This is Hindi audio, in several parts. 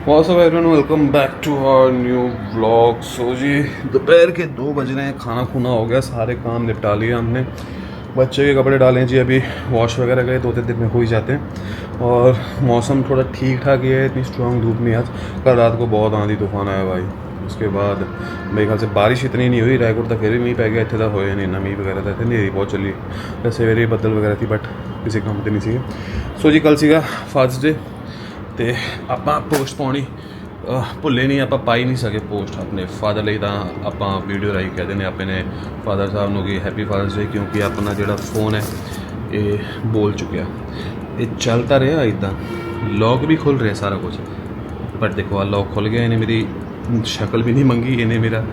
WhatsApp everyone, welcome back to our new vlog. So जी दोपहर के 2 बज रहे हैं, खाना खुना हो गया, सारे काम निपटा लिए हमने। बच्चे के कपड़े डाले जी, अभी वॉश वगैरह गए 2-3 दिन में हो ही जाते हैं। और मौसम थोड़ा ठीक ठाक ही है, इतनी स्ट्रॉन्ग धूप नहीं आज। कल रात को बहुत आंधी तूफान आया भाई। उसके बाद मेरे ख्याल से बारिश इतनी नहीं हुई, रायपुर तक फिर भी मींह पै गया, इतने तक होया नहीं ना मींह वगैरह था, नहीं बहुत चली वैसे मेरी बदल वगैरह थी, बट किसी काम तो नहीं सी। सो जी कल सीगा फादर्स डे ਤੇ ਆਪਾਂ ਪੋਸਟ ਪਾਉਣੀ ਭੁੱਲੇ ਨਹੀਂ, ਆਪਾਂ ਪਾਈ ਨਹੀਂ ਸਕੇ ਪੋਸਟ ਆਪਣੇ ਫਾਦਰ ਲਈ। ਤਾਂ ਆਪਾਂ ਵੀਡੀਓ ਰਾਹੀਂ ਕਹਿ ਦਿੰਦੇ ਆਪਣੇ ਫਾਦਰ ਸਾਹਿਬ ਨੂੰ ਕਿ ਹੈਪੀ ਫਾਦਰਸ ਡੇ, ਕਿਉਂਕਿ ਆਪਣਾ ਜਿਹੜਾ ਫੋਨ ਹੈ ਇਹ ਬੋਲ ਚੁੱਕਿਆ। ਇਹ ਚੱਲ ਤਾਂ ਰਿਹਾ ਇੱਦਾਂ, ਲੌਕ ਵੀ ਖੁੱਲ ਰਿਹਾ ਸਾਰਾ ਕੁਝ, ਬਟ ਦੇਖੋ ਆ ਲੌਕ ਖੁੱਲ ਗਿਆ। ਇਹਨੇ ਮੇਰੀ ਸ਼ਕਲ ਵੀ ਨਹੀਂ ਮੰਗੀ, ਇਹਨੇ ਮੇਰਾ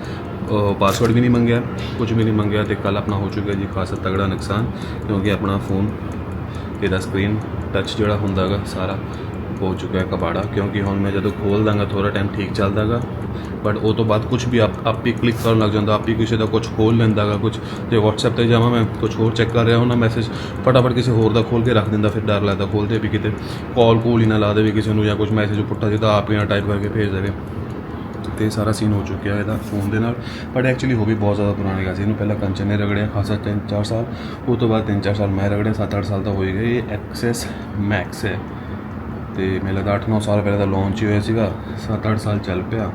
ਪਾਸਵਰਡ ਵੀ ਨਹੀਂ ਮੰਗਿਆ, ਕੁਝ ਵੀ ਨਹੀਂ ਮੰਗਿਆ। ਤੇ ਕੱਲ ਆਪਣਾ ਹੋ ਚੁੱਕਿਆ ਜੀ ਖਾਸਾ ਤਗੜਾ ਨੁਕਸਾਨ, ਕਿਉਂਕਿ ਆਪਣਾ ਫੋਨ ਇਹਦਾ ਸਕਰੀਨ ਟੱਚ ਜਿਹੜਾ ਹੁੰਦਾ ਗਾ ਸਾਰਾ हो चुका है कबाड़ा। क्योंकि हम मैं जो खोल दाँगा थोड़ा टाइम ठीक चलता गा, बट वो तो बाद कुछ भी आप ही क्लिक कर लग जाता, आप ही किसी का कुछ खोल लेंदा गा। कुछ जो व्हाट्सएप पर जावा मैं कुछ होर चेक कर रहा हूँ ना, मैसेज फटाफट किसी होर का खोल के रख दिंदा, फिर डर लगता खोलते भी कितने कॉल कूल ही ना ला दे किसी को, या कुछ मैसेज पुट्ठा सीधा आप ही ना टाइप करके भेज देवे। तो सारा सीन हो चुका है फोन के नाल। बट एक्चुअली हो भी बहुत ज़्यादा पुराने गा। इन्होंने पहले कंचन ने रगड़िया खासा 3-4 साल, उस तो बाद 3-4 साल मैं रगड़िया, 7-8 साल तो हो ही गए। ये एक्सेस मैक्स है, तो मेरे लगता 8-9 साल पहले तो लॉन्च ही होया, 7-8 साल चल पाया।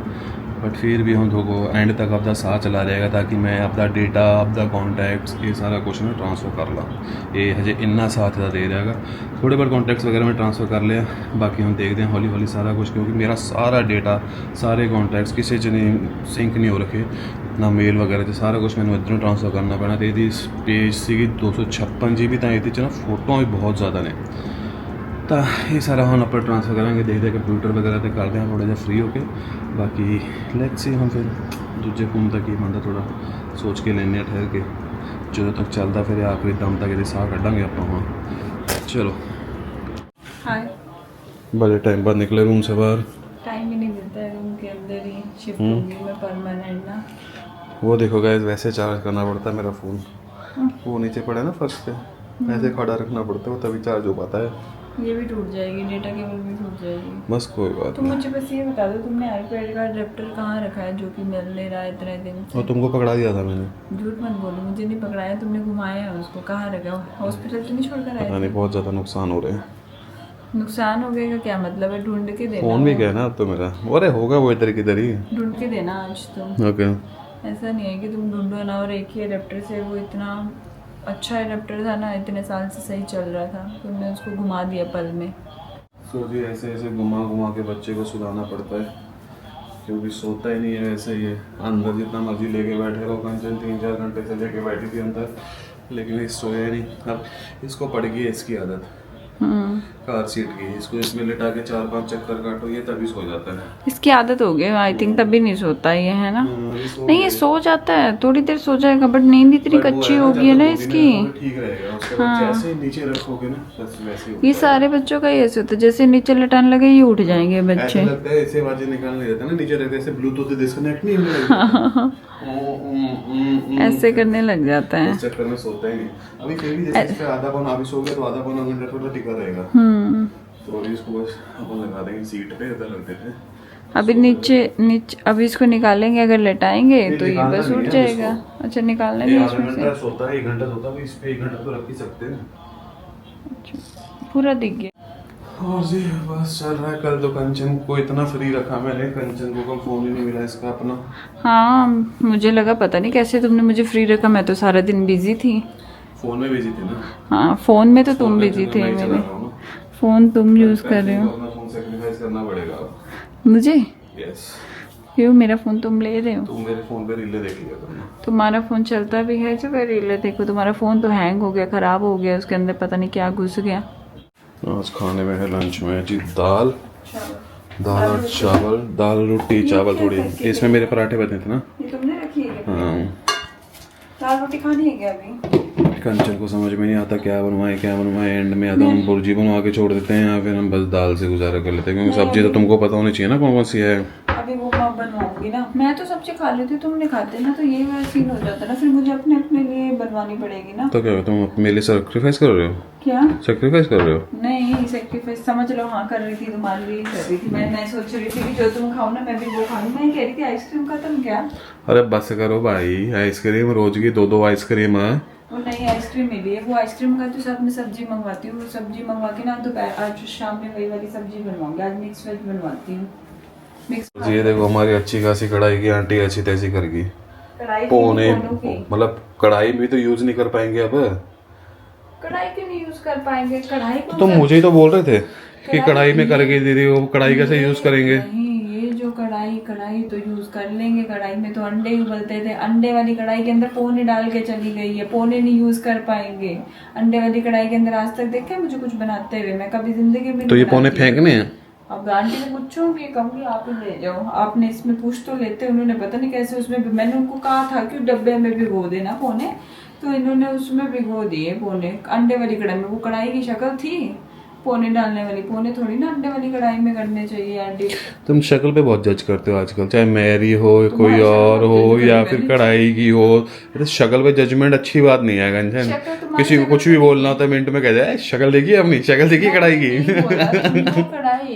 बट फिर भी हम थोड़ा एंड तक अपना साथ चला रहेगा, ताकि मैं अपना डेटा, अपना कॉन्टैक्ट्स ये सारा कुछ ना ट्रांसफ़र कर ला। ये हजे इन्ना साथ का दे रहेगा, थोड़े बहुत कॉन्टैक्ट्स वगैरह में ट्रांसफ़र कर लिया, बाकी हम देखते हैं हौली हौली सारा कुछ। क्योंकि मेरा सारा डेटा, सारे कॉन्टैक्ट्स किसी च नहीं सिंक नहीं हो रखे, ना मेल वगैरह सारा कुछ मैंने इधरों ट्रांसफ़र करना पैना। तो ये स्पेस सी 256 GB, तो ये ना फोटो भी बहुत ज़्यादा ने। तो ये सारा हम अपना ट्रांसफ़र करेंगे, देखते कंप्यूटर वगैरह तो करते हैं थोड़ा जहा फ्री होके। बाकी लेट्स सी हम फिर दूजे फोन तक ही बनता, थोड़ा सोच के लेने ठहर के, जो तक चलता फिर आखिरी दम तक ये साह कढ़ांगे आप। हाँ चलो हाय। बड़े टाइम बाद निकले रूम से बाहर, टाइम ही नहीं मिलता है, रूम के अंदर ही शिफ्ट होंगी मैं परमानेंट ना। वो देखो गाइस, वैसे चार्ज करना पड़ता है मेरा फ़ोन, वो नीचे पड़ा है ना फर्श पे, ऐसे खड़ा रखना पड़ता है, वो तभी चार्ज हो पाता है। ये भी टूट जाएगी, डेटा केबल भी टूट जाएगी। बस कोई बात तुम नहीं। मुझे बस ये बता दो, तुमने आईपैड का अडेप्टर कहाँ रखा है जो कि मिल नहीं रहा है इतने दिन से? और तुमको पकड़ा दिया था मैंने। झूठ मत बोलो, मुझे नहीं पकड़ाया, तुमने घुमाया है उसको। कहाँ रखा? हॉस्पिटल तो नहीं छोड़कर आए? पता नहीं, बहुत ज़्यादा नुकसान हो रहे हैं। नुकसान हो गया का क्या मतलब है? ढूंढ के देना। फ़ोन भी गया ना अब तो मेरा, अरे होगा वो इधर की इधर ही। ढूंढ के देना आज तुम। ओके, ऐसा नहीं है कि तुम ढूंढो ना, और एक ही अडेप्टर से, वो इतना अच्छा अडेप्टर था ना, इतने साल से सही चल रहा था, तुमने उसको घुमा दिया पल में। सो जी ऐसे ऐसे घुमा घुमा के बच्चे को सुलाना पड़ता है, क्योंकि सोता ही नहीं है। वैसे ही है, अंदर जितना मर्जी लेके बैठे रहो, कंचन 3-4 घंटे से लेके बैठी थी अंदर, लेकिन ये सोया नहीं। अब इसको पड़ गई है इसकी आदत कार सीट की, इसको इसमें लिटा के 4-5 चक्कर काटो, ये तभी सो जाता है। इसकी आदत हो गई आई थिंक, तभी नहीं सोता ये, है ना? नहीं ये सो जाता है, थोड़ी देर सो जाएगा, बट नींद इतनी कच्ची हो गई है ना इसकी। ठीक रहेगा, उसके बाद जैसे ही नीचे रखोगे ना बस वैसे ही ये सारे बच्चों का ही ऐसे होता है, जैसे नीचे लटाने लगे ये उठ जाएंगे बच्चे। ऐसे लगता है ऐसे आवाजें निकालने देते हैं ना, नीचे रखते ऐसे ब्लूटूथ डिस्कनेक्ट नहीं होने ऐसे करने लग जाता है। इस चक्कर में सोता ही नहीं। अभी फिर भी जैसे इस पे आधा पौना, अभी सो गया तो आधा पौना घंटा थोड़ा टिका रहेगा। तो अभी इसको बस अपन लगा देंगे सीट पे, इधर रख देते हैं। अभी नीचे अभी इसको निकालेंगे, अगर लटाएंगे तो ये बस उठ जाएगा। अच्छा निकालना नहीं आधा इसमें से? घंटा सोता है, 1 घंटा सोता है, इस पे 1 घंटा तो रख ही सकते हैं। अच्छा, पूरा दिख गया। और जी बस चल रहा है। कल तो कंचन को इतना फ्री रखा मैंने, कंचन को कल फोन ही नहीं मिला इसका अपना। हाँ मुझे लगा पता नहीं कैसे तुमने मुझे फ्री रखा, मैं तो सारा दिन बिजी थी। फोन में बिजी थे ना? हाँ फ़ोन में तो तुम बिजी थे, मेरे फ़ोन तुम यूज़ कर रहे हो। अपना फोन सैक्रिफाइस करना पड़ेगा मुझे? यस। क्यों? मेरा फ़ोन तुम ले रहे हो? तुम मेरे फोन पे रीलें देख लिया करना। तुम्हारा फ़ोन चलता भी है जो मैं रीलें देखो? तुम्हारा फ़ोन तो हैंग हो गया, ख़राब हो गया, उसके अंदर पता नहीं क्या घुस गया। आज खाने में है लंच में जी दाल और चावल, दाल रोटी चावल थोड़ी। इसमें मेरे पराठे बने थे ना। ये तुमने रखी है? हाँ, दाल रोटी खानी है क्या अभी? कंचन को समझ में नहीं आता क्या बनवाएं। एंड में या तो हम भुर्जी बनवा के छोड़ देते हैं, या फिर हम बस दाल से गुजारा कर लेते हैं, क्योंकि सब्जी तो तुमको पता होनी चाहिए ना कौन कौन सी है। अभी वो मैं बनवाऊंगी बनाऊंगी ना, मैं तो सब्जी खा लेती हूँ, तुम नहीं खाते ना, तो ये वाला सीन हो जाता है ना, फिर मुझे अपने अपने लिए बनवानी पड़ेगी ना। तो क्या तुम मेरे लिए सेक्रीफाइस कर रहे हो? क्या सेक्रीफाइस कर रहे हो? नहीं, सेक्रीफाइस समझ लो, हाँ कर रही थी, तुम्हारे लिए कर रही थी। मैं सोच रही थी कि जो तुम खाओ ना मैं भी वो खाऊं। मैं कह रही थी आइसक्रीम खत्म क्या? अरे बस करो भाई, आइसक्रीम रोज की 2-2 आइसक्रीम है। वो नई आइसक्रीम मिली है, वो आइसक्रीम का तो साथ में सब्जी मंगवाती हूँ, वो सब्जी मंगवा के ना दोपहर आज शाम में वही वाली सब्जी बनवाऊंगी। आज मिक्स वेज बनवाती हूँ। मिक्स ये देखो हमारी अच्छी खासी कढ़ाई की आंटी अच्छी तैसी कर गई। कढ़ाई पौने की मतलब कढ़ाई भी तो यूज नहीं कर पाएंगे अब। कढ़ाई क्यों नहीं यूज कर पाएंगे? कढ़ाई को तो मुझे ही तो बोल रहे थे कि कढ़ाई में करके दीदी, वो कढ़ाई कैसे यूज करेंगे? नहीं, ये जो कढ़ाई तो यूज कर लेंगे। कढ़ाई में तो अंडे उबलते थे, अंडे वाली कढ़ाई के अंदर पोने डाल के चली गई है, पोने नहीं यूज कर पाएंगे। अंडे वाली कढ़ाई के अंदर आज तक देखा है मुझे कुछ बनाते हुए? मैं कभी जिंदगी में तो ये पोने फेंकने हैं? अब आंटी से पूछूंगी, कहूंगी आप ही ले जाओ, आपने इसमें पूछ तो लेते। उन्होंने पता नहीं कैसे उसमें, मैंने उनको कहा था कि डब्बे में भिगो देना पोने, तो इन्होंने उसमें भिगो दिए पोने अंडे वाली कढ़ाई में। वो कढ़ाई की शक्ल थी पोने डालने वाली, पोने थोड़ी ना अंडे वाली कढ़ाई में करने चाहिए आंटी। तुम शक्ल पे बहुत जज करते हो आजकल, चाहे मेरी हो कोई और हो या फिर कढ़ाई की हो। तो शक्ल पे जजमेंट अच्छी बात नहीं है गंजन। किसी को कुछ भी बोलना होता है मिनट में कह जाए शक्ल देखिए अपनी, शक्ल देखिए कढ़ाई की।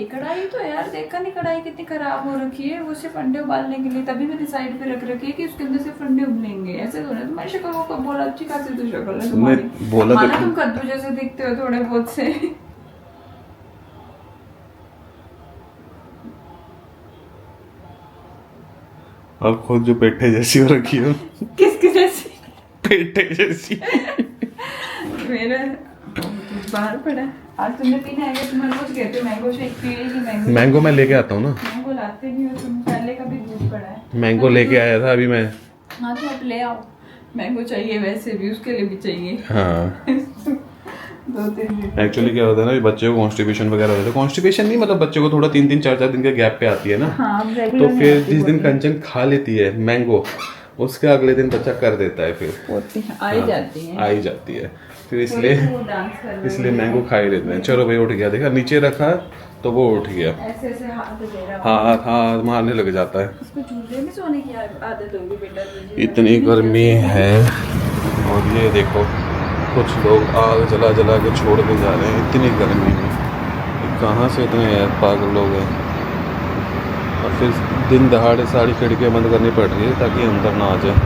कढ़ाई तो यार देखा नहीं कढ़ाई कितनी खराब हो रखी है, वो सिर्फ अंडे उबालने के लिए, तभी मैंने साइड पे रख रखी है कि उसके अंदर सिर्फ अंडे उबलेंगे। ऐसे तो नहीं, तुम्हारी शक्ल को कब बोला? अच्छी खासी तो शक्ल है तुम्हारी, बोला तो तुम कद्दू जैसे दिखते हो थोड़े बहुत से। और खुद जो पेठे जैसी हो रखी हो। किसकी जैसी? पेठे जैसी। मेरा बाहर पड़ा है। आज तुमने पीना है क्या? तुम्हारे कुछ कहते हो मैंगो शेक पिएगी? मैंगो मैं लेके आता हूँ ना। मैंगो लाते नहीं हो तुम, पहले का भी दूध पड़ा है। मैंगो लेके आया था अभी मैं। हाँ तो अब ले आओ, मैंगो चाहिए वैसे भी, उसके लिए भी चाहिए। हाँ 2-3 दिन। एक्चुअली क्या होता है ना, बच्चे को कॉन्स्टिपेशन वगैरह होता है। कॉन्स्टिपेशन नहीं मतलब बच्चे को थोड़ा 3-3 4-4 दिन के गैप पे आती है ना। हाँ, तो फिर जिस दिन कंचन खा लेती है मैंगो, उसके अगले दिन बच्चा कर देता है, फिर आ ही जाती है फिर इसलिए मैंगो खा ही लेते हैं। चलो भाई उठ गया, देखा नीचे रखा तो वो उठ गया। ऐसे हाथ दे रहा, हाँ मारने लग जाता है। इसको झूले में सोने की आदत होगी बेटा। इतनी गर्मी है और ये देखो कुछ लोग आग जला जला के छोड़ के जा रहे हैं इतनी गर्मी में। कहाँ से इतने पागल लोग हैं। और फिर दिन दहाड़े सारी खिड़कियाँ बंद करनी पड़ रही है ताकि अंदर ना आ जाए।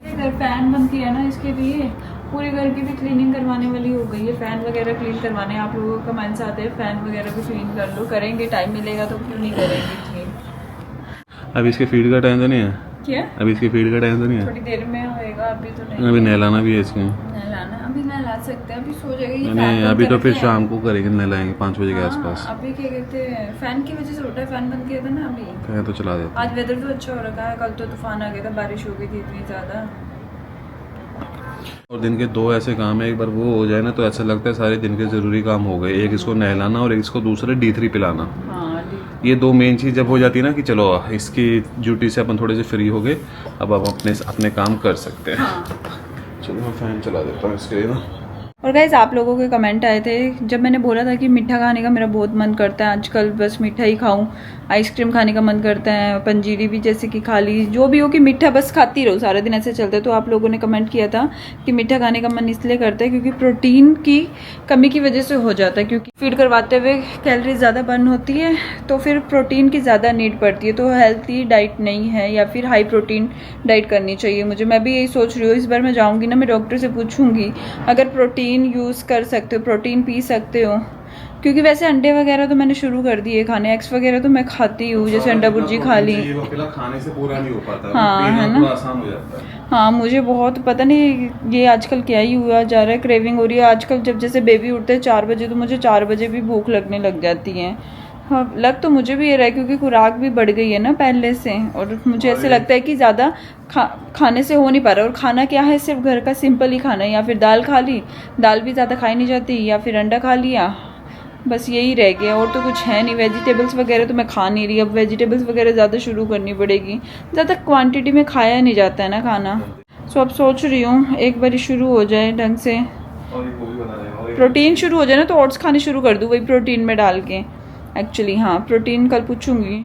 अगर फैन बंद किया ना, इसके लिए पूरे घर की भी क्लीनिंग करवाने वाली हो गई है। फैन वगैरह क्लीन करवाने, आप लोगों का कमेंट्स आते हैं फैन वगैरह भी क्लीन कर लो। करेंगे, टाइम मिलेगा तो क्यों नहीं करेंगे क्लीन। अभी इसके फीड का टाइम तो नहीं है? क्या? अभी इसकी फीड का टाइम तो नहीं है? थोड़ी देर में होएगा, अभी तो नहीं। अभी नहलाना भी है इसको। नहलाना अभी नहला सकते हैं, अभी सो जाएगा। नहीं अभी तो फिर शाम को करेंगे, नहलाएंगे 5 बजे के आसपास। अभी क्या कहते हैं, फैन की वजह से उठा है, फैन बंद किया था ना अभी। फैन तो चला देते। आज वेदर तो अच्छा हो रखा है, कल तो तूफान आ गया था, बारिश हो गई थी इतनी ज़्यादा। और दिन के 2 ऐसे काम है, एक बार वो हो जाए ना तो ऐसा लगता है सारे दिन के ज़रूरी काम हो गए। एक इसको नहलाना और एक इसको दूसरे D3 पिलाना। हाँ, ये 2 मेन चीज़ जब हो जाती है ना कि चलो इसकी ड्यूटी से अपन थोड़े से फ्री हो गए, अब अपने काम कर सकते हैं। हाँ। चलो मैं फ़ैन चला देता हूँ इसके लिए ना। और गाइस आप लोगों के कमेंट आए थे जब मैंने बोला था कि मीठा खाने का मेरा बहुत मन करता है आजकल, बस मीठा ही खाऊं। आइसक्रीम खाने का मन करता है, पंजीरी भी जैसे कि खा ली, जो भी हो कि मीठा बस खाती रहो सारा दिन ऐसे चलता है। तो आप लोगों ने कमेंट किया था कि मीठा खाने का मन इसलिए करता है क्योंकि प्रोटीन की कमी की वजह से हो जाता है, क्योंकि फीड करवाते हुए कैलोरी ज़्यादा बर्न होती है तो फिर प्रोटीन की ज़्यादा नीड पड़ती है। तो हेल्थी डाइट नहीं है या फिर हाई प्रोटीन डाइट करनी चाहिए मुझे। मैं भी यही सोच रही हूँ, इस बार मैं जाऊँगी ना, मैं डॉक्टर से पूछूँगी अगर प्रोटीन यूज़ कर सकते हो, प्रोटीन पी सकते हो। क्योंकि वैसे अंडे वगैरह तो मैंने शुरू कर दिए खाने, एग्स वगैरह तो मैं खाती हूँ, जैसे अंडा भुर्जी खा ली। खाने से पूरा नहीं हो पाता, हाँ है ना, आसान हो जाता है। हाँ मुझे बहुत पता नहीं ये आजकल क्या ही हुआ जा रहा है, क्रेविंग हो रही है आजकल। जब जैसे बेबी उठते हैं 4 बजे तो मुझे 4 बजे भी भूख लगने लग जाती है। हाँ लग तो मुझे भी ये रहा है क्योंकि खुराक भी बढ़ गई है ना पहले से, और मुझे ऐसे लगता है कि ज़्यादा खाने से हो नहीं पा रहा। और खाना क्या है, सिर्फ घर का सिंपल ही खाना है, या फिर दाल खा ली, दाल भी ज़्यादा खाई नहीं जाती, या फिर अंडा खा लिया, बस यही रह गया और तो कुछ है नहीं। वेजिटेबल्स वगैरह तो मैं खा नहीं रही, अब वेजिटेबल्स वगैरह ज़्यादा शुरू करनी पड़ेगी, ज़्यादा क्वांटिटी में खाया नहीं जाता है ना खाना। सो अब सोच रही हूँ एक बार शुरू हो जाए ढंग से, प्रोटीन शुरू हो जाए ना तो ओट्स खाने शुरू कर दूँ वही प्रोटीन में डाल के। एक्चुअली हाँ प्रोटीन कल पूछूंगी।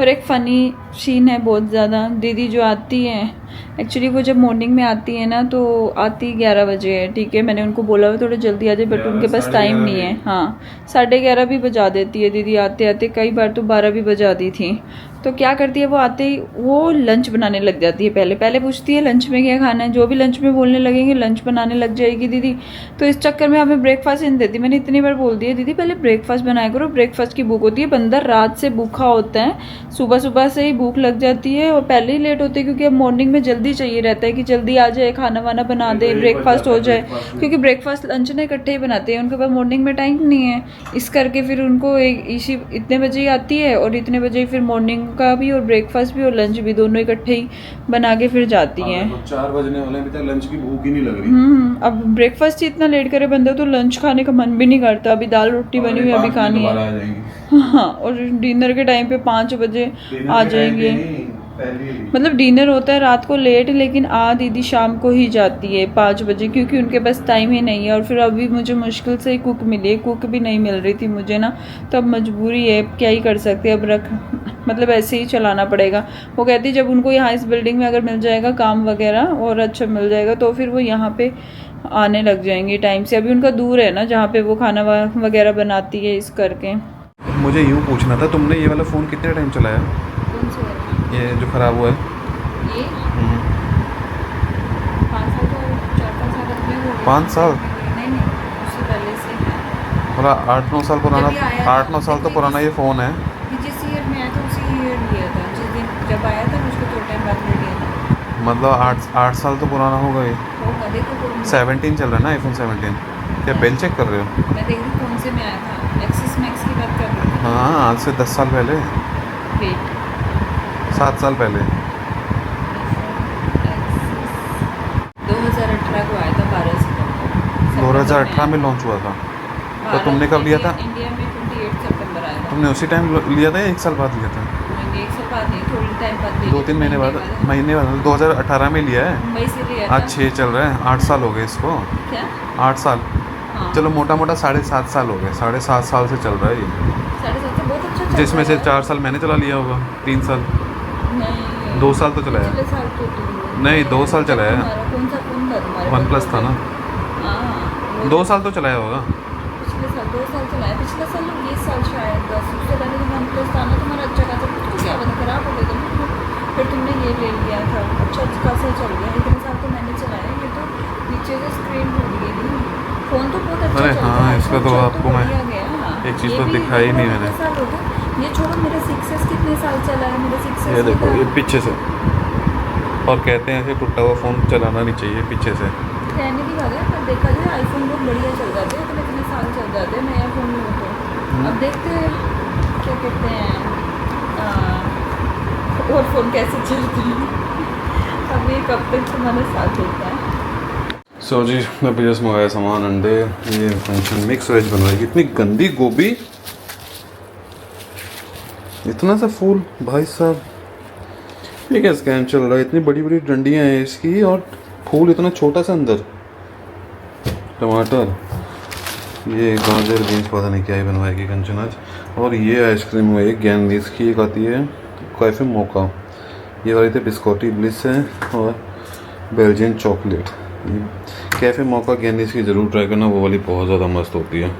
और एक फ़नी सीन है बहुत ज़्यादा, दीदी जो आती हैं एक्चुअली वो जब मॉर्निंग में आती है ना तो आती 11 बजे है, ठीक है। मैंने उनको बोला हुआ थोड़ा जल्दी आ जाए बट उनके पास टाइम नहीं है। हाँ 11:30 भी बजा देती है दीदी आते आते, कई बार तो 12 भी बजा दी थी। तो क्या करती है वो आते ही वो लंच बनाने लग जाती है। पहले पहले पूछती है लंच में क्या खाना है, जो भी लंच में बोलने लगेंगे लंच बनाने लग जाएगी दीदी। तो इस चक्कर में हमें ब्रेकफास्ट नहीं देती। मैंने इतनी बार बोल दिया दीदी पहले ब्रेकफास्ट बनाया करो, ब्रेकफास्ट की भूख होती है, बंदा रात से भूखा होता है, सुबह सुबह से ही भूख लग जाती है और पहले ही लेट होती है क्योंकि अब मॉर्निंग में जल्दी चाहिए रहता है कि जल्दी आ जाए, खाना वाना बना दे, ब्रेकफास्ट हो जाए, क्योंकि ब्रेकफास्ट लंच ने इकट्ठे ही बनाते हैं, उनके पास मॉर्निंग में टाइम नहीं है। इस करके फिर उनको इसी इतने बजे ही आती है और इतने बजे ही फिर मॉर्निंग का भी और ब्रेकफास्ट भी और लंच भी दोनों इकट्ठे ही बना के फिर जाती हैं। 4 बजने वाले हैं, अभी तक लंच की भूख ही नहीं लग रही। अब ब्रेकफास्ट ही इतना लेट करे बंदा तो लंच खाने का मन भी नहीं करता। अभी दाल रोटी बनी हुई अभी खानी है। हाँ और डिनर के टाइम पे 5 बजे आ जाएंगे। मतलब डिनर होता है रात को लेट, लेकिन दीदी शाम को ही जाती है 5 बजे क्योंकि उनके पास टाइम ही नहीं है। और फिर अभी मुझे मुश्किल से कुक मिली है, कुक भी नहीं मिल रही थी मुझे ना, तो अब मजबूरी है, क्या ही कर सकते हैं अब मतलब ऐसे ही चलाना पड़ेगा। वो कहती जब उनको यहाँ इस बिल्डिंग में अगर मिल जाएगा काम वगैरह और अच्छा मिल जाएगा तो फिर वो यहाँ पे आने लग जाएंगी टाइम से। अभी उनका दूर है ना जहाँ पे वो खाना वगैरह बनाती है, इस करके। मुझे यूँ पूछना था, तुमने ये वाला फ़ोन कितने टाइम चलाया? कौन से वाला? ये जो ख़राब हुआ है ये 5 साल तो 4-5 साल अपने हो गए। 5 साल? नहीं उससे पहले से है। पूरा 8-9 साल पुराना, जब ये आया 8-9 साल तो पुराना ये फ़ोन है। ये जिस ईयर में आया था उसी ईयर लिया था, जिस दिन जब आया था उसको थोड़ा टाइम बाद में लिया था। मतलब 8 साल तो पुराना होगा ये। होगा, देखो कौन सा। 17 चल रहा है ना, iPhone 17। क्या बिल चेक कर रहे हो? मैं देख रही हूँ कौन से में आया था, एक्सिस मैक्स की बात कर रही हूँ। हाँ आज से 10 साल पहले, वेट 7 साल पहले। 2018 को आया था 12 सितंबर। 2018 में लॉन्च हुआ था। तो तुमने कब लिया था? इंडिया में 28 सितंबर आया था। तुमने उसी टाइम लिया था या 1 साल बाद लिया था? मैंने 1 साल बाद नहीं, थोड़ी टाइम बाद लिया। 2-3 महीने बाद, महीने बाद 2018 में लिया है। मुंबई से लिया था। आज 6 चल रहा है, 8 साल हो गए इसको। क्या? 8 साल, हाँ। चलो मोटा मोटा 7.5 साल हो गए, 7.5 साल से चल रहा है ये। 7.5 से बहुत अच्छा चल जिसमें से रहा है। 4 साल मैंने चला लिया होगा, 3 साल, नहीं 2 साल तो चलाया। पिछले साल तो नहीं, 2 साल चलाया है। तुम्हारा कौन सा फोन था तुम्हारे? OnePlus था ना। हाँ 2 साल तो चलाया होगा। पिछले साल 2 साल चलाया, पिछले साल 20 साल शायद 10 उससे पहले तो OnePlus था ना तुम्हारा, अच्छा खासा। कुछ क्या पता खराब हो गया था, फिर तुमने ये ले लिया था, अच्छा खासा चल गया। इतने साल तो मैंने चलाया, ये तो नीचे से स्क्रीन टूट गई थी। फ़ोन तो बहुत अच्छा अरे चलता हाँ, है, इसका तो चल आपको मैं बढ़िया गया। एक चीज़ ये तो भी दिखाई नहीं मैंने। कितने साल हो गए, ये छोड़ो मेरा 6S कितने साल चला है, मेरा 6S ये देखो, भी ये था। पीछे से, और कहते हैं ऐसे टूटा हुआ फ़ोन चलाना नहीं चाहिए पीछे से। रहने की बात है, पर देखा जाए आईफोन बहुत बढ़िया चल जाते हैं, इतने साल चल जाते हैं नया फ़ोन लो तो। अब देखते हैं क्या कहते हैं और फ़ोन कैसे चलते हैं, अब ये कब तक तुम्हारा साथ देता है। सो जी मैं जस्ट मंगाया सामान, अंडे, ये फंक्शन मिक्स वेज बनवाएगी। इतनी गंदी गोभी, इतना सा फूल, भाई साहब ये क्या स्कैम चल रहा है? इतनी बड़ी बड़ी डंडियाँ हैं इसकी और फूल इतना छोटा सा अंदर। टमाटर, ये गाजर बीन्स, पता नहीं क्या ही बनवाएगी कंचन आज। और ये आइसक्रीम हुई गैनलीस की, एक आती है कैफे मोका, ये वाली थी बिस्कॉटी ब्लिस है, और बेल्जियन चॉकलेट। कैफे मोका गैनलीस की ज़रूर ट्राई करना, वो वाली बहुत ज़्यादा मस्त होती है।